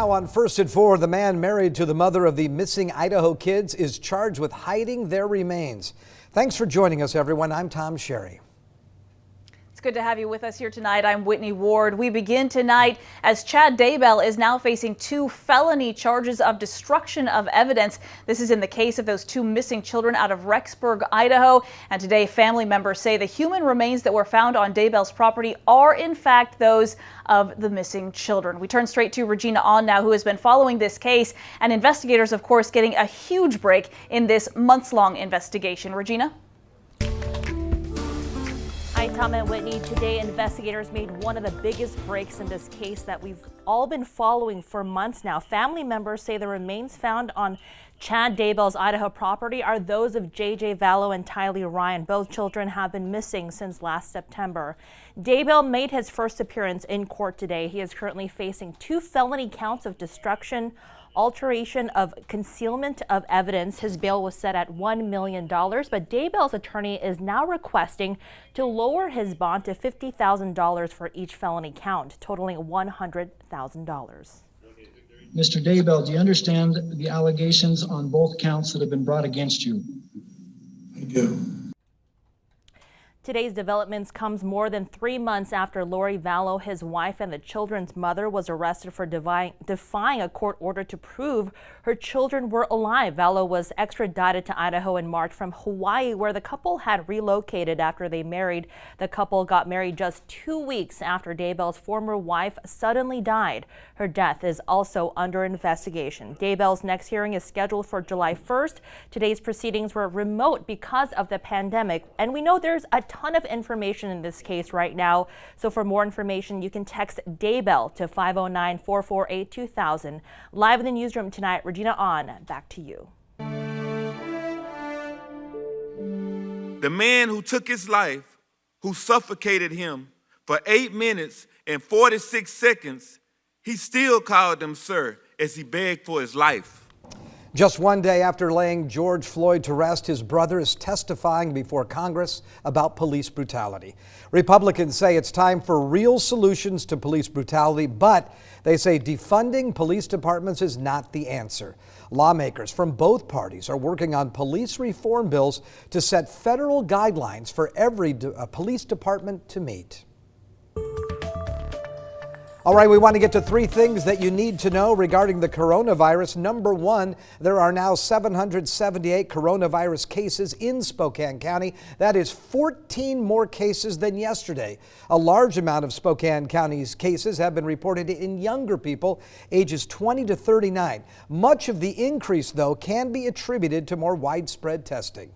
Now on First at 4, the man married to the mother of the missing Idaho kids is charged with hiding their remains. Thanks for joining us, everyone. I'm Tom Sherry. It's good to have you with us here tonight. I'm Whitney Ward. We begin tonight as Chad Daybell is now facing 2 felony charges of destruction of evidence. This is in the case of those 2 missing children out of Rexburg, Idaho. And today, family members say the human remains that were found on Daybell's property are in fact those of the missing children. We turn straight to Regina On now, who has been following this case, and investigators, of course, getting a huge break in this months-long investigation. Regina? Hi, Tom and Whitney. Today, investigators made one of the biggest breaks in this case that we've all been following for months now. Family members say the remains found on Chad Daybell's Idaho property are those of J.J. Vallow and Tylee Ryan. Both children have been missing since last September. Daybell made his first appearance in court today. He is currently facing 2 felony counts of destruction, alteration of concealment of evidence. His bail was set at $1 million, but Daybell's attorney is now requesting to lower his bond to $50,000 for each felony count, totaling $100,000. Mr. Daybell, do you understand the allegations on both counts that have been brought against you? I do. Today's developments comes more than 3 months after Lori Vallow, his wife and the children's mother, was arrested for defying a court order to prove her children were alive. Vallow was extradited to Idaho in March from Hawaii, where the couple had relocated after they married. The couple got married just 2 weeks after Daybell's former wife suddenly died. Her death is also under investigation. Daybell's next hearing is scheduled for July 1st. Today's proceedings were remote because of the pandemic, and we know there's a ton of information in this case right now. So for more information, you can text Daybell to 509-448-2000. Live in the newsroom tonight, Regina On, back to you. The man who took his life, who suffocated him for 8 minutes and 46 seconds, he still called him sir as he begged for his life. Just one day after laying George Floyd to rest, his brother is testifying before Congress about police brutality. Republicans say it's time for real solutions to police brutality, but they say defunding police departments is not the answer. Lawmakers from both parties are working on police reform bills to set federal guidelines for every police department to meet. All right, we want to get to 3 things that you need to know regarding the coronavirus. Number 1, there are now 778 coronavirus cases in Spokane County. That is 14 more cases than yesterday. A large amount of Spokane County's cases have been reported in younger people, ages 20 to 39. Much of the increase, though, can be attributed to more widespread testing.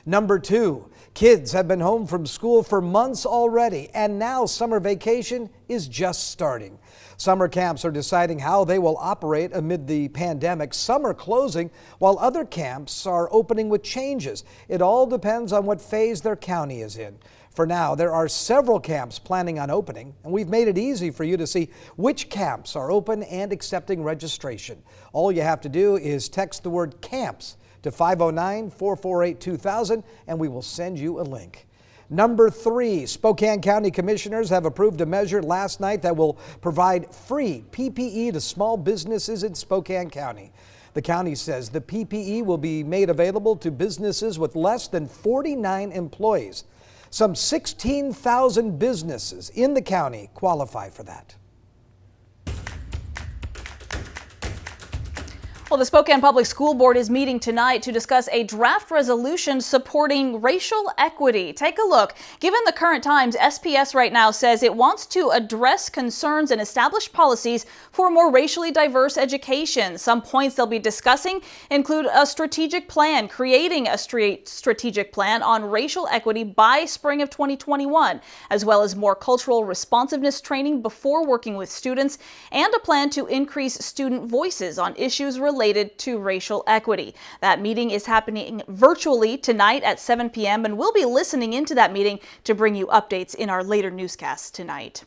Number 2, kids have been home from school for months already, and now summer vacation is just starting. Summer camps are deciding how they will operate amid the pandemic. Some are closing, while other camps are opening with changes. It all depends on what phase their county is in. For now, there are several camps planning on opening, and we've made it easy for you to see which camps are open and accepting registration. All you have to do is text the word CAMPS to 509-448-2000, and we will send you a link. Number 3, Spokane County Commissioners have approved a measure last night that will provide free PPE to small businesses in Spokane County. The county says the PPE will be made available to businesses with less than 49 employees. Some 16,000 businesses in the county qualify for that. Well, the Spokane Public School Board is meeting tonight to discuss a draft resolution supporting racial equity. Take a look. Given the current times, SPS right now says it wants to address concerns and establish policies for more racially diverse education. Some points they'll be discussing include a strategic plan, creating a strategic plan on racial equity by spring of 2021, as well as more cultural responsiveness training before working with students, and a plan to increase student voices on issues related to racial equity. That meeting is happening virtually tonight at 7 p.m. and we'll be listening into that meeting to bring you updates in our later newscasts tonight.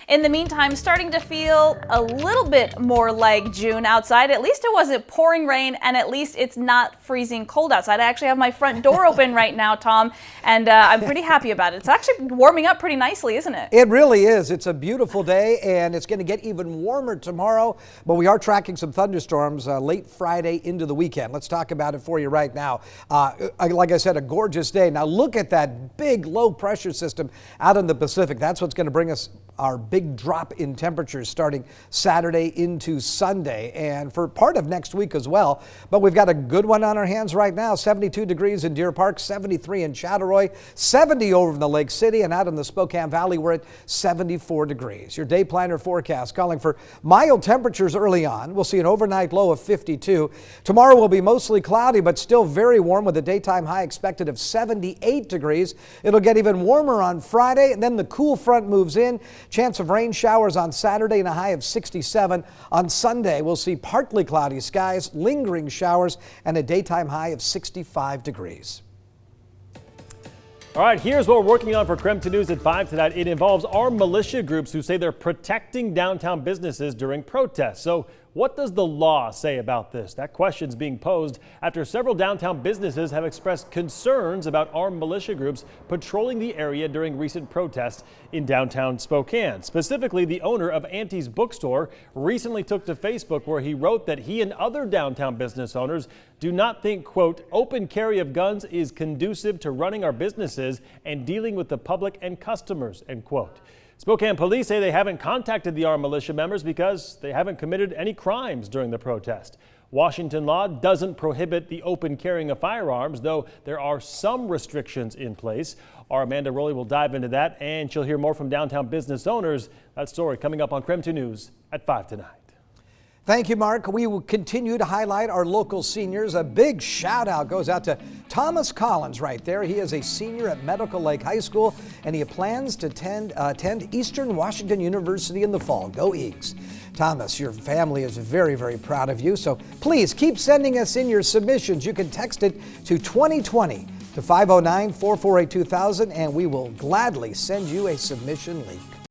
In the meantime, starting to feel a little bit more like June outside. At least it wasn't pouring rain, and at least it's not freezing cold outside. I actually have my front door open right now, Tom, and I'm pretty happy about it. It's actually warming up pretty nicely, isn't it? It really is. It's a beautiful day, and it's going to get even warmer tomorrow, but we are tracking some thunderstorms late Friday into the weekend. Let's talk about it for you right now. Like I said, a gorgeous day. Now look at that big low pressure system out in the Pacific. That's what's going to bring us our big drop in temperatures starting Saturday into Sunday and for part of next week as well. But we've got a good one on our hands right now. 72 degrees in Deer Park, 73 in Chattaroy, 70 over in the Lake City, and out in the Spokane Valley we're at 74 degrees. Your day planner forecast calling for mild temperatures early on. We'll see an overnight low of 52. Tomorrow will be mostly cloudy but still very warm with a daytime high expected of 78 degrees. It'll get even warmer on Friday, and then the cool front moves in. Chance of rain showers on Saturday and a high of 67. On Sunday, we'll see partly cloudy skies, lingering showers, and a daytime high of 65 degrees. All right, here's what we're working on for KREM 2 News at 5 tonight. It involves armed militia groups who say they're protecting downtown businesses during protests. So what does the law say about this? That question's being posed after several downtown businesses have expressed concerns about armed militia groups patrolling the area during recent protests in downtown Spokane. Specifically, the owner of Auntie's Bookstore recently took to Facebook where he wrote that he and other downtown business owners do not think, quote, open carry of guns is conducive to running our businesses and dealing with the public and customers, end quote. Spokane police say they haven't contacted the armed militia members because they haven't committed any crimes during the protest. Washington law doesn't prohibit the open carrying of firearms, though there are some restrictions in place. Our Amanda Rowley will dive into that, and she'll hear more from downtown business owners. That story coming up on KREM 2 News at 5 tonight. Thank you, Mark. We will continue to highlight our local seniors. A big shout out goes out to Thomas Collins right there. He is a senior at Medical Lake High School, and he plans to attend Eastern Washington University in the fall. Go Eagles. Thomas, your family is very, very proud of you. So please keep sending us in your submissions. You can text it to 2020 to 509-448-2000, and we will gladly send you a submission link.